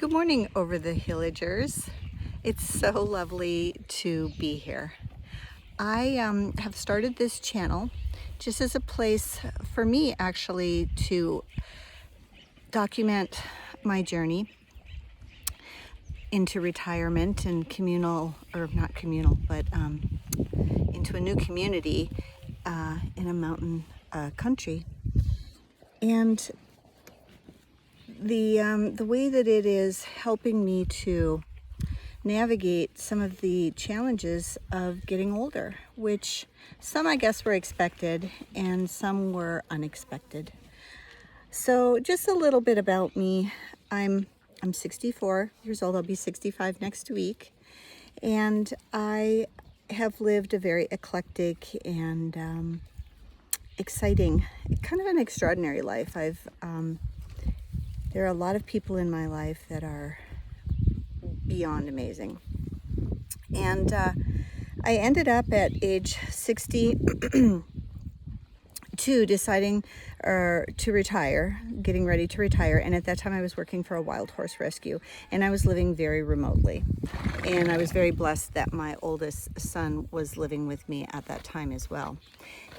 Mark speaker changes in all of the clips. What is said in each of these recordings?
Speaker 1: Good morning, over the hillagers. It's so lovely to be here. I have started this channel just as a place for me actually to document my journey into retirement and communal, or not communal, but into a new community in a mountain country. And the way that it is helping me to navigate some of the challenges of getting older, which some I guess were expected and some were unexpected. So just a little bit about me. I'm 64 years old. I'll be 65 next week, and I have lived a very eclectic and exciting, kind of an extraordinary life. There are a lot of people in my life that are beyond amazing. And I ended up at age 62 deciding to retire, getting ready to retire. And at that time I was working for a wild horse rescue, and I was living very remotely. And I was very blessed that my oldest son was living with me at that time as well.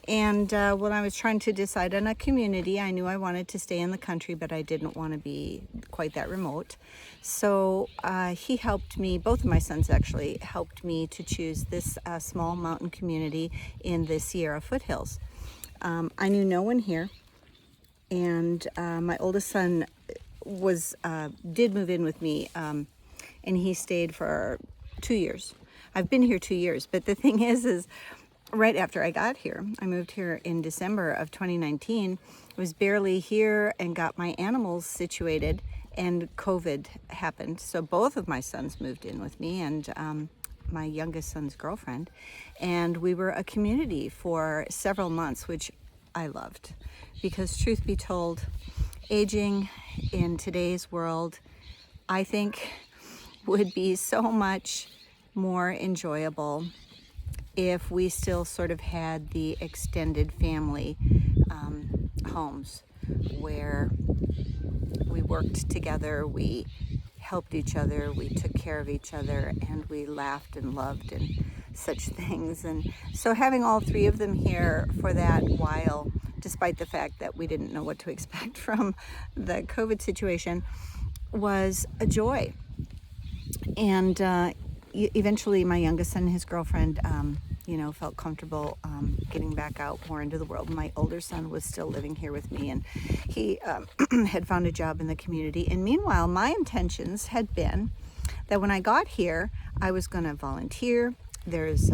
Speaker 1: And when I was trying to decide on a community, I knew I wanted to stay in the country, but I didn't want to be quite that remote. So he helped me, both of my sons actually helped me to choose this small mountain community in the Sierra foothills. I knew no one here, and my oldest son did move in with me, and he stayed for 2 years. I've been here 2 years, but the thing is right after I got here, I moved here in December of 2019, I was barely here and got my animals situated, and COVID happened. So both of my sons moved in with me, and my youngest son's girlfriend, and we were a community for several months, which I loved, because truth be told, aging in today's world, I think, would be so much more enjoyable if we still sort of had the extended family homes where we worked together, we helped each other, we took care of each other, and we laughed and loved and such things. And so having all three of them here for that while, despite the fact that we didn't know what to expect from the COVID situation, was a joy. And eventually my youngest son and his girlfriend felt comfortable getting back out more into the world. My older son was still living here with me, and he had found a job in the community. And meanwhile, my intentions had been that when I got here, I was going to volunteer. There's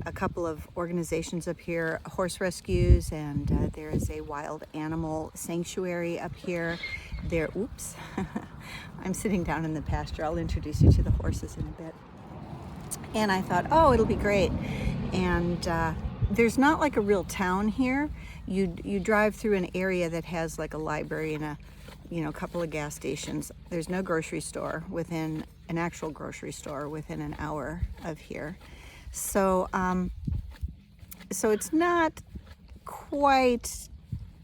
Speaker 1: a couple of organizations up here, horse rescues, and there is a wild animal sanctuary up here. Oops, I'm sitting down in the pasture. I'll introduce you to the horses in a bit. And I thought, oh, it'll be great. And there's not like a real town here. You drive through an area that has like a library and a couple of gas stations. There's no grocery store within an actual grocery store within an hour of here. So it's not quite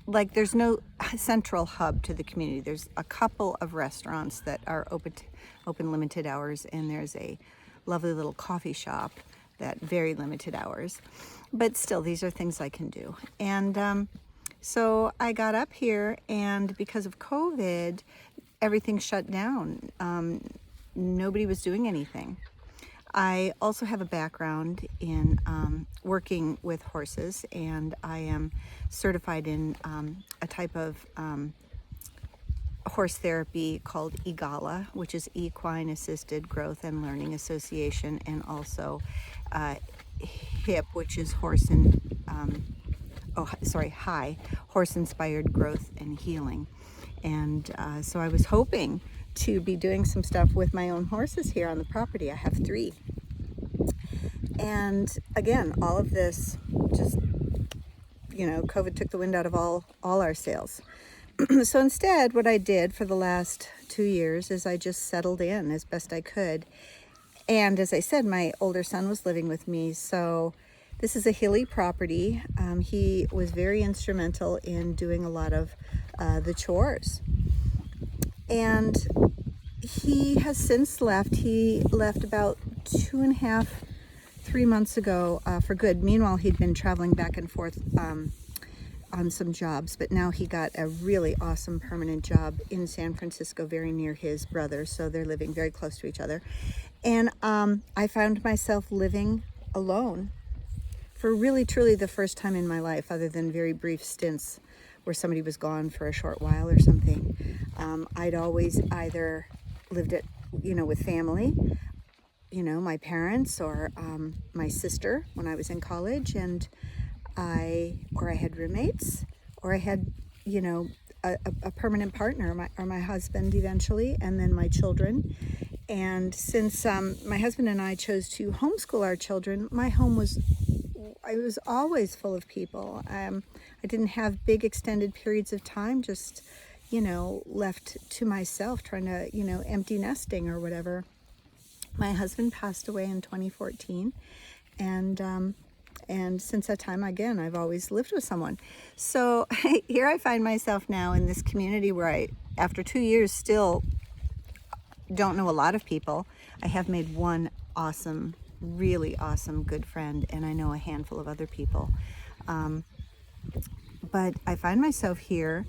Speaker 1: like, there's no central hub to the community. There's a couple of restaurants that are open limited hours, and there's a lovely little coffee shop that very limited hours. But still, these are things I can do. And so I got up here, and because of COVID, everything shut down. Nobody was doing anything. I also have a background in working with horses, and I am certified in a type of horse therapy called EGALA, which is Equine Assisted Growth and Learning Association, and also HIP, which is HI, Horse Inspired Growth and Healing. And so I was hoping to be doing some stuff with my own horses here on the property. I have 3. And again, all of this just, COVID took the wind out of all our sails. So instead, what I did for the last 2 years is I just settled in as best I could. And as I said, my older son was living with me. So this is a hilly property. He was very instrumental in doing a lot of the chores. And he has since left. He left about 2.5, 3 months ago for good. Meanwhile, he'd been traveling back and forth on some jobs, but now he got a really awesome permanent job in San Francisco, very near his brother, so they're living very close to each other. And I found myself living alone for really, truly the first time in my life, other than very brief stints where somebody was gone for a short while or something. I'd always either lived with family, my parents or my sister when I was in college, and I had roommates, or I had, a permanent partner, or my husband eventually, and then my children. And since my husband and I chose to homeschool our children, my home was always full of people. I didn't have big extended periods of time just, left to myself, trying to, empty nesting or whatever. My husband passed away in 2014, and since that time, again, I've always lived with someone. So here I find myself now in this community where I, after 2 years, still don't know a lot of people. I have made one awesome, really awesome, good friend, and I know a handful of other people. But I find myself here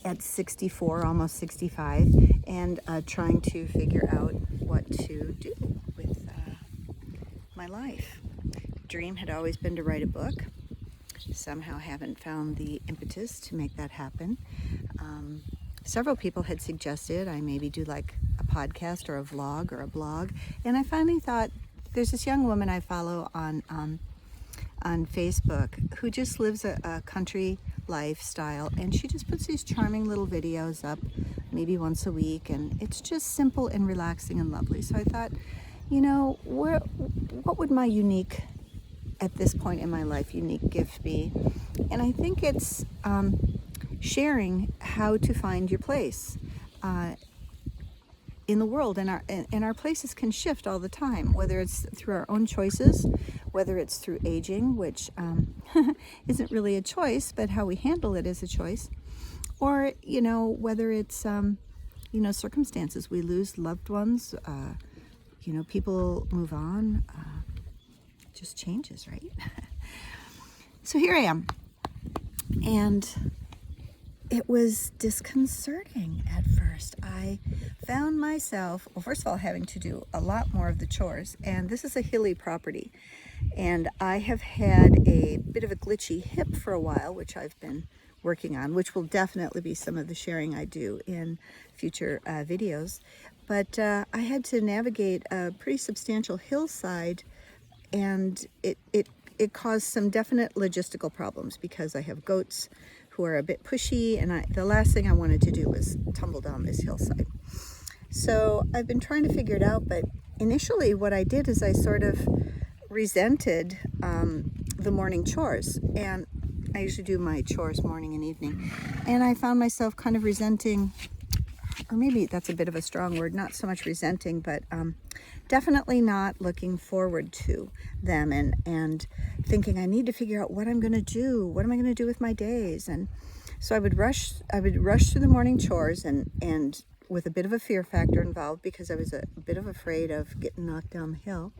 Speaker 1: at 64, almost 65, and trying to figure out what to do with my life. Dream had always been to write a book. Somehow haven't found the impetus to make that happen. Several people had suggested I maybe do like a podcast or a vlog or a blog, and I finally thought, there's this young woman I follow on Facebook who just lives a country lifestyle, and she just puts these charming little videos up maybe once a week, and it's just simple and relaxing and lovely. So I thought, what would my unique, at this point in my life, unique gift be? And I think it's sharing how to find your place in the world, and our places can shift all the time, whether it's through our own choices, whether it's through aging, which isn't really a choice, but how we handle it is a choice, or whether it's circumstances. We lose loved ones, people move on, just changes, right? So here I am, and it was disconcerting at first. I found myself, well, first of all, having to do a lot more of the chores, and this is a hilly property, and I have had a bit of a glitchy hip for a while, which I've been working on, which will definitely be some of the sharing I do in future videos. But I had to navigate a pretty substantial hillside, and it caused some definite logistical problems because I have goats who are a bit pushy, and the last thing I wanted to do was tumble down this hillside. So I've been trying to figure it out, but initially what I did is I sort of resented the morning chores, and I usually do my chores morning and evening, and I found myself kind of resenting, or maybe that's a bit of a strong word, not so much resenting, but definitely not looking forward to them, and thinking I need to figure out what I'm going to do. What am I going to do with my days? And so I would rush through the morning chores, and with a bit of a fear factor involved because I was a bit of afraid of getting knocked down the hill.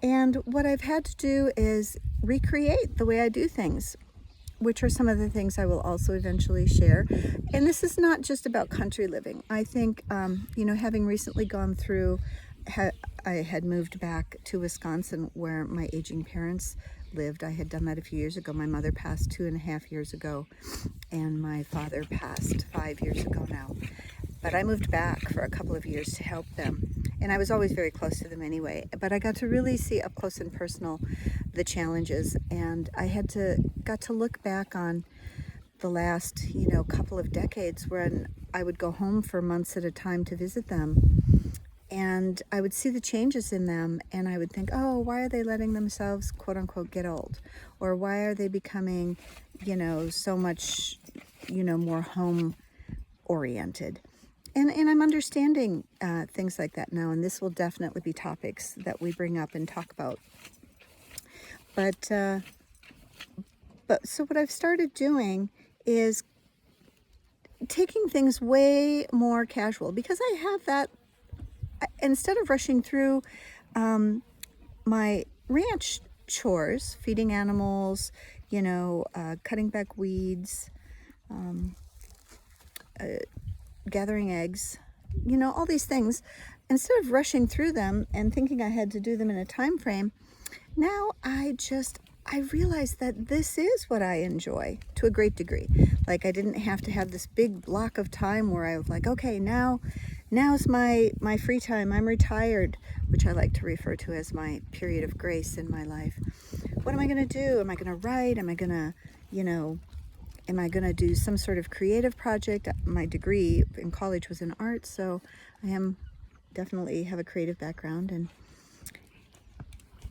Speaker 1: And what I've had to do is recreate the way I do things, which are some of the things I will also eventually share. And this is not just about country living. I think, having recently gone through, I had moved back to Wisconsin where my aging parents lived. I had done that a few years ago. My mother passed 2.5 years ago, and my father passed 5 years ago now. But I moved back for a couple of years to help them. And I was always very close to them anyway. But I got to really see up close and personal the challenges. And I got to look back on the last, couple of decades when I would go home for months at a time to visit them. And I would see the changes in them, and I would think, oh, why are they letting themselves, quote unquote, get old? Or why are they becoming, so much, more home oriented? And I'm understanding things like that now, and this will definitely be topics that we bring up and talk about. But so what I've started doing is taking things way more casual, because I have that, instead of rushing through my ranch chores, feeding animals, cutting back weeds, gathering eggs, all these things, instead of rushing through them and thinking I had to do them in a time frame, now I realized that this is what I enjoy to a great degree. Like, I didn't have to have this big block of time where I was like, okay, now's my free time. I'm retired, which I like to refer to as my period of grace in my life. What am I going to do? Am I going to write? Am I going to do some sort of creative project? My degree in college was in art, so I definitely have a creative background, and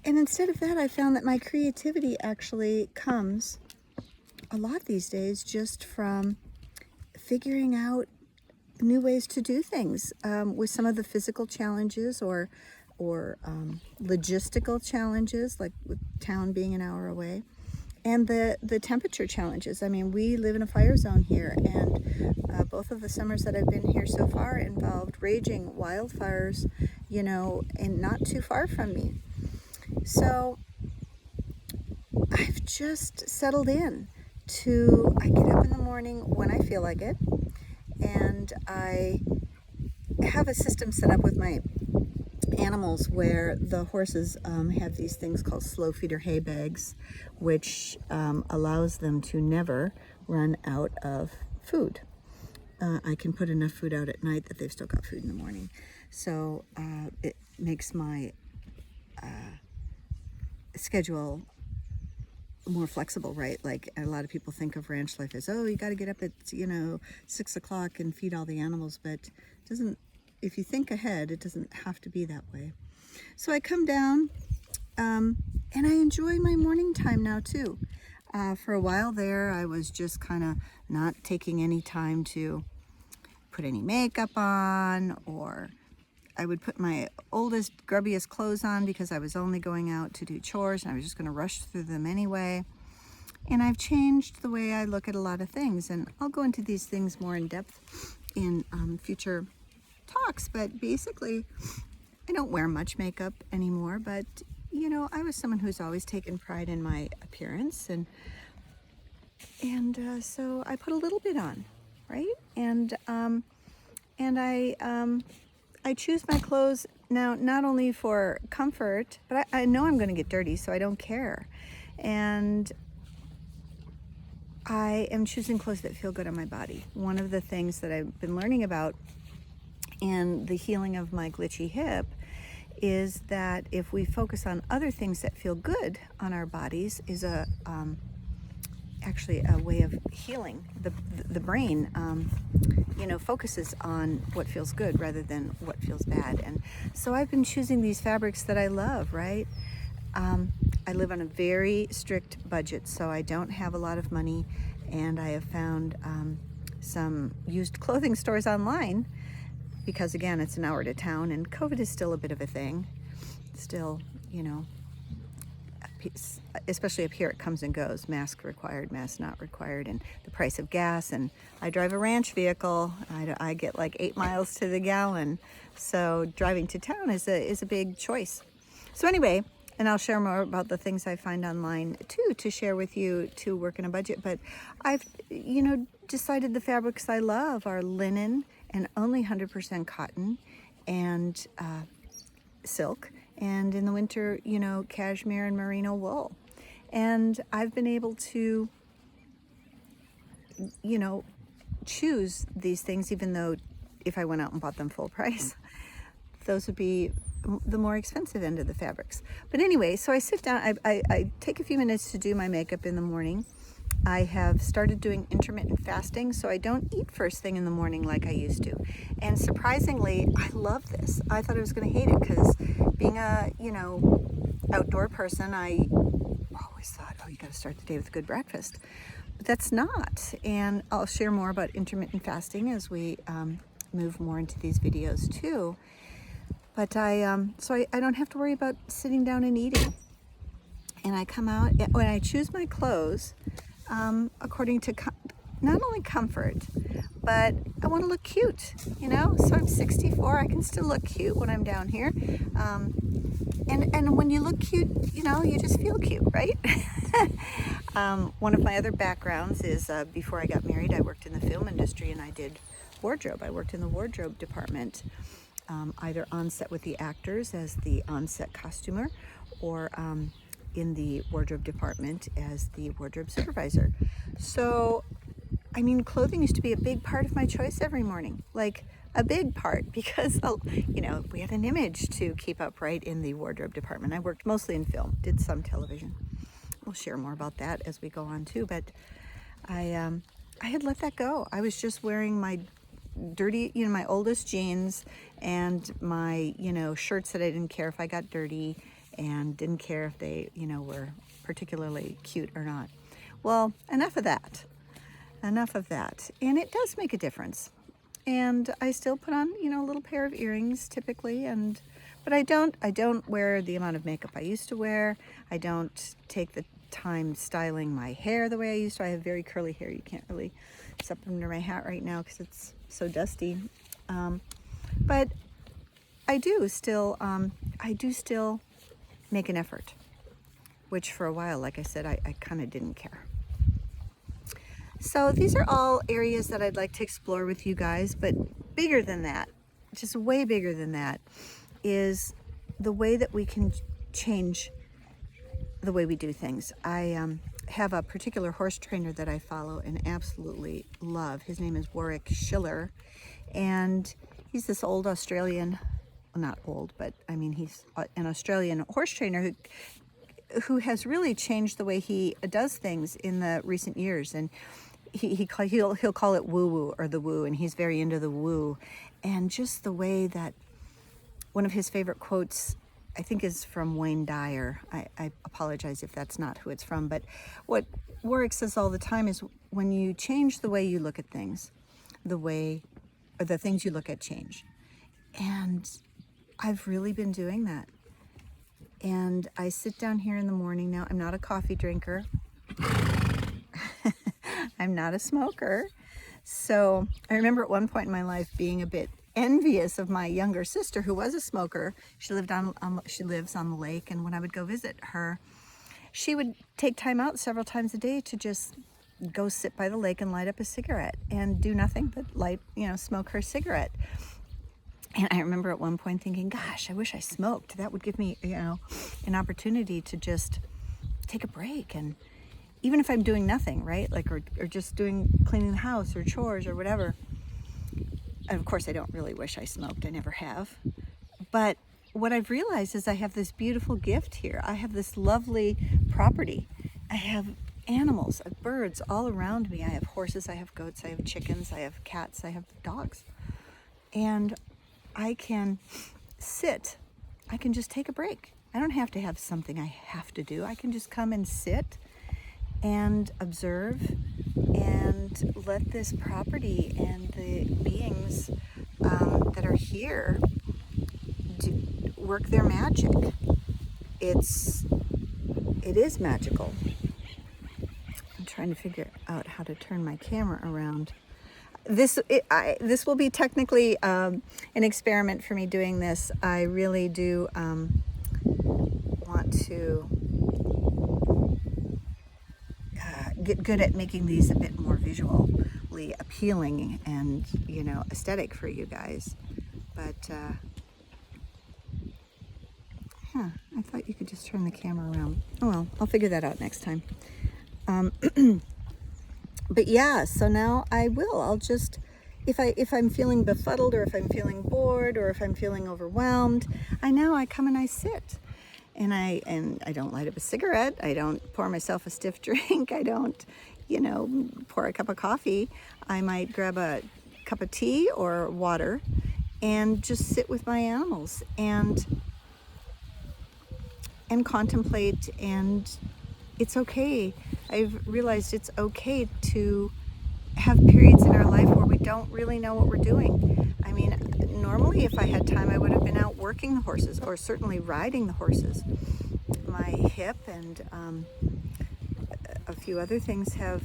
Speaker 1: instead of that, I found that my creativity actually comes a lot these days just from figuring out new ways to do things, with some of the physical challenges or logistical challenges, like with town being an hour away, and the temperature challenges. I mean, we live in a fire zone here, and both of the summers that I've been here so far involved raging wildfires, and not too far from me. So I've just settled in I get up in the morning when I feel like it, and I have a system set up with my animals where the horses have these things called slow feeder hay bags, which allows them to never run out of food. I can put enough food out at night that they've still got food in the morning. So it makes my schedule more flexible, right? Like, a lot of people think of ranch life as, oh, you got to get up at 6 o'clock and feed all the animals, but it doesn't. If you think ahead, it doesn't have to be that way. So I come down, and I enjoy my morning time now too. For a while there, I was just kind of not taking any time to put any makeup on, or I would put my oldest, grubbiest clothes on because I was only going out to do chores and I was just going to rush through them anyway. And I've changed the way I look at a lot of things, and I'll go into these things more in depth in future talks. But basically, I don't wear much makeup anymore, but I was someone who's always taken pride in my appearance, and so I put a little bit on, right? And I choose my clothes now not only for comfort, but I know I'm going to get dirty, so I don't care. And I am choosing clothes that feel good on my body. One of the things that I've been learning about in the healing of my glitchy hip is that if we focus on other things that feel good on our bodies, is actually a way of healing. The brain focuses on what feels good rather than what feels bad. And so I've been choosing these fabrics that I love, right? I live on a very strict budget, so I don't have a lot of money, and I have found some used clothing stores online because, again, it's an hour to town, and COVID is still a bit of a thing. Still, especially up here, it comes and goes. Mask required, mask not required, and the price of gas. And I drive a ranch vehicle. I get like 8 miles to the gallon. So driving to town is a big choice. So anyway, and I'll share more about the things I find online too to share with you to work in a budget. But I've, decided the fabrics I love are linen and only 100% cotton and silk. And in the winter, cashmere and merino wool. And I've been able to, choose these things, even though if I went out and bought them full price, those would be the more expensive end of the fabrics. But anyway, so I sit down, I take a few minutes to do my makeup in the morning. I have started doing intermittent fasting, so I don't eat first thing in the morning like I used to. And surprisingly, I love this. I thought I was going to hate it because being a, outdoor person, I always thought, oh, you got to start the day with a good breakfast. But that's not. And I'll share more about intermittent fasting as we move more into these videos too. But I don't have to worry about sitting down and eating. And I come out, when I choose my clothes, according to not only comfort, but I want to look cute, you know? So I'm 64, I can still look cute when I'm down here. And when you look cute, you know, you just feel cute, right? One of my other backgrounds is before I got married, I worked in the film industry and I did wardrobe. I worked in the wardrobe department, either on set with the actors as the on-set costumer, or in the wardrobe department as the wardrobe supervisor. So, I mean, clothing used to be a big part of my choice every morning, like a big part, because, you know, we had an image to keep up, right, in the wardrobe department. I worked mostly in film, did some television. We'll share more about that as we go on too, but I had let that go. I was just wearing my dirty, you know, my oldest jeans and my, you know, shirts that I didn't care if I got dirty and didn't care if they, you know, were particularly cute or not. Well, enough of that. Enough of that. And it does make a difference. And I still put on, you know, a little pair of earrings typically, but I don't wear the amount of makeup I used to wear. I don't take the time styling my hair the way I used to. I have very curly hair. You can't really see up under my hat right now because it's so dusty. But I do still make an effort, which for a while, like I said, I kind of didn't care. So these are all areas that I'd like to explore with you guys, but bigger than that, just way bigger than that, is the way that we can change the way we do things. I have a particular horse trainer that I follow and absolutely love. His name is Warwick Schiller, and he's this old Australian, well, not old, but I mean he's an Australian horse trainer who has really changed the way he does things in the recent years. And he'll call it woo-woo, or the woo, and he's very into the woo. And just the way that, one of his favorite quotes, I think, is from Dyer. I apologize if that's not who it's from, but what Warwick says all the time is, when you change the way you look at things, the things you look at change. And I've really been doing that. And I sit down here in the morning now. I'm not a coffee drinker. I'm not a smoker. So I remember at one point in my life being a bit envious of my younger sister who was a smoker. She lives on the lake, and when I would go visit her, she would take time out several times a day to just go sit by the lake and light up a cigarette and do nothing but smoke her cigarette. And I remember at one point thinking, gosh, I wish I smoked. That would give me, an opportunity to just take a break. And even if I'm doing nothing, right? Like, or just cleaning the house or chores or whatever. And of course, I don't really wish I smoked. I never have. But what I've realized is I have this beautiful gift here. I have this lovely property. I have animals, I have birds all around me. I have horses, I have goats, I have chickens, I have cats, I have dogs. And I can sit. I can just take a break. I don't have to have something I have to do. I can just come and sit and observe and let this property and the beings that are here work their magic. It is magical. I'm trying to figure out how to turn my camera around. This will be technically an experiment for me doing this. I really do want to get good at making these a bit more visually appealing and, aesthetic for you guys. But, I thought you could just turn the camera around. Oh well, I'll figure that out next time. But yeah, so now I'll just, if I'm feeling befuddled, or if I'm feeling bored, or if I'm feeling overwhelmed, I come and I sit. And I don't light up a cigarette. I don't pour myself a stiff drink. I don't, pour a cup of coffee. I might grab a cup of tea or water and just sit with my animals and contemplate. And it's okay. I've realized it's okay to have periods in our life where we don't really know what we're doing. I mean, normally if I had time, I would have been out working the horses, or certainly riding the horses. My hip and a few other things have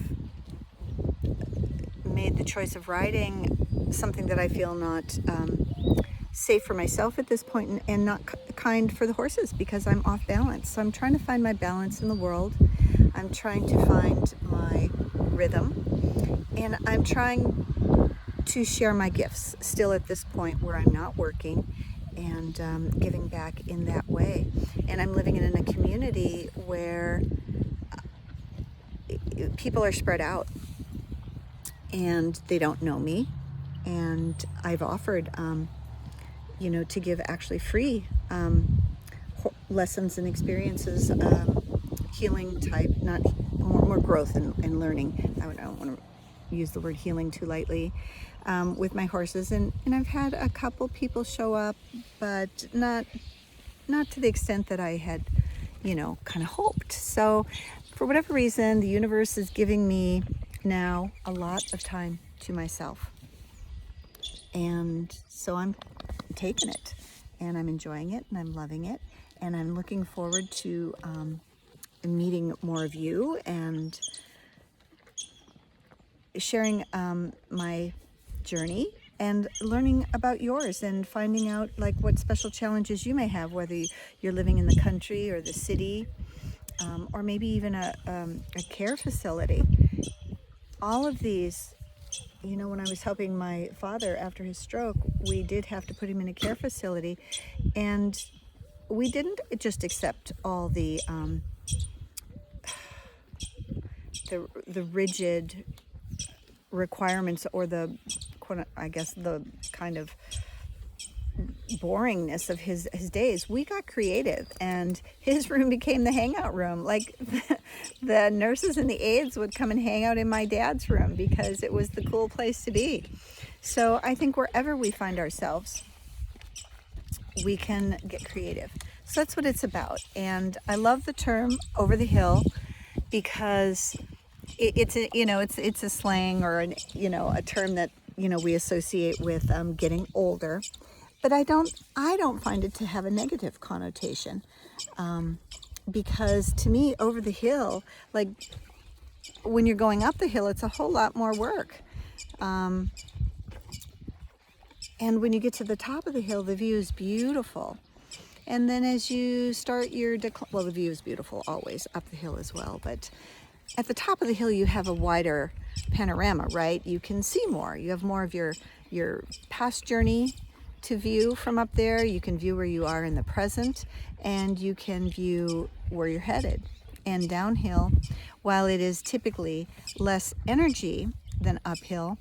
Speaker 1: made the choice of riding something that I feel not safe for myself at this point, and not kind for the horses, because I'm off balance. So I'm trying to find my balance in the world. I'm trying to find my rhythm, and I'm trying to share my gifts still at this point where I'm not working, and giving back in that way. And I'm living in a community where people are spread out and they don't know me, and I've offered to give actually free lessons and experiences, healing type, not more growth and learning. I don't want to use the word healing too lightly, with my horses, and I've had a couple people show up, but not to the extent that I had kind of hoped. So for whatever reason, the universe is giving me now a lot of time to myself, and so I'm taking it, and I'm enjoying it, and I'm loving it, and I'm looking forward to meeting more of you and sharing my journey and learning about yours, and finding out like what special challenges you may have, whether you're living in the country or the city, or maybe even a care facility. All of these, when I was helping my father after his stroke, we did have to put him in a care facility, and we didn't just accept all the rigid requirements, or the kind of boringness of his days. We got creative, and his room became the hangout room. Like the nurses and the aides would come and hang out in my dad's room because it was the cool place to be. So I think wherever we find ourselves, we can get creative. So that's what it's about. And I love the term over the hill, because it's a slang, or a term that we associate with getting older. But I don't find it to have a negative connotation, because to me, over the hill, like when you're going up the hill, it's a whole lot more work. And when you get to the top of the hill, the view is beautiful. And then as you start your decline, well, the view is beautiful always up the hill as well, but at the top of the hill, you have a wider panorama, right? You can see more. You have more of your past journey to view from up there. You can view where you are in the present, and you can view where you're headed. And downhill, while it is typically less energy than uphill,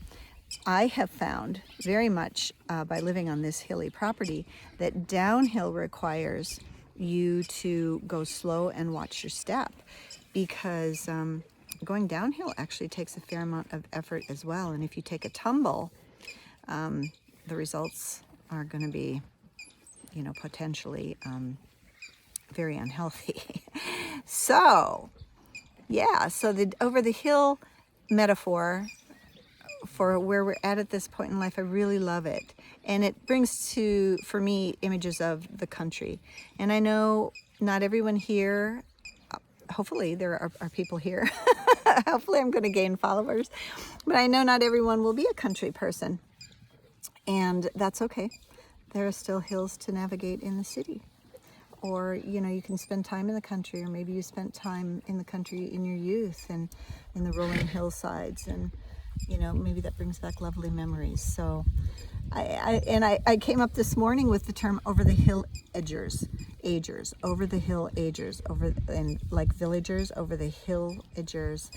Speaker 1: I have found very much by living on this hilly property that downhill requires you to go slow and watch your step, because going downhill actually takes a fair amount of effort as well. And if you take a tumble, the results are going to be, potentially very unhealthy. So the over the hill metaphor for where we're at this point in life, I really love it. And it brings for me, images of the country. And I know not everyone here, hopefully there are people here, hopefully I'm going to gain followers, but I know not everyone will be a country person. And that's okay. There are still hills to navigate in the city. Or, you can spend time in the country, or maybe you spent time in the country in your youth and in the rolling hillsides, and maybe that brings back lovely memories. So I came up this morning with the term over the hill agers, over the hill agers, and like villagers, over the hill agers.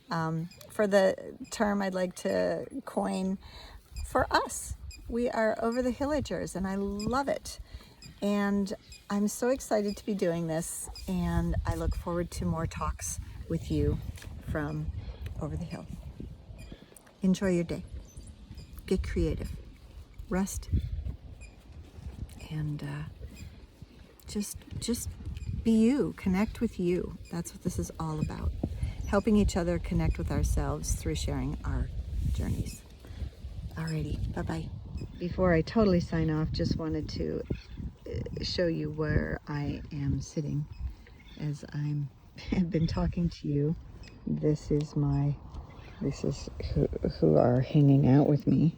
Speaker 1: For the term I'd like to coin for us. We are over the hill agers, and I love it. And I'm so excited to be doing this, and I look forward to more talks with you from over the hill. Enjoy your day. Get creative. Rest. And just be you. Connect with you. That's what this is all about. Helping each other connect with ourselves through sharing our journeys. Alrighty. Bye-bye. Before I totally sign off, just wanted to show you where I am sitting as I've been talking to you. This is my This is who are hanging out with me.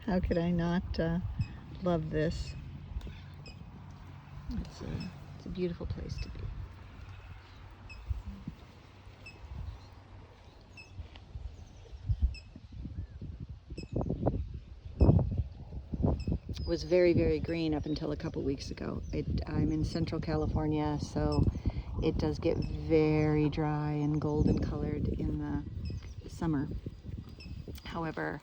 Speaker 1: How could I not love this? It's a beautiful place to be. It was very, very green up until a couple weeks ago. I'm in Central California, so it does get very dry and golden colored in the summer. However,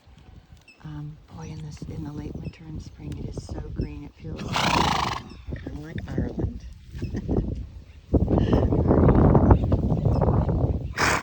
Speaker 1: boy, in the late winter and spring, it is so green. It feels kind of like Ireland.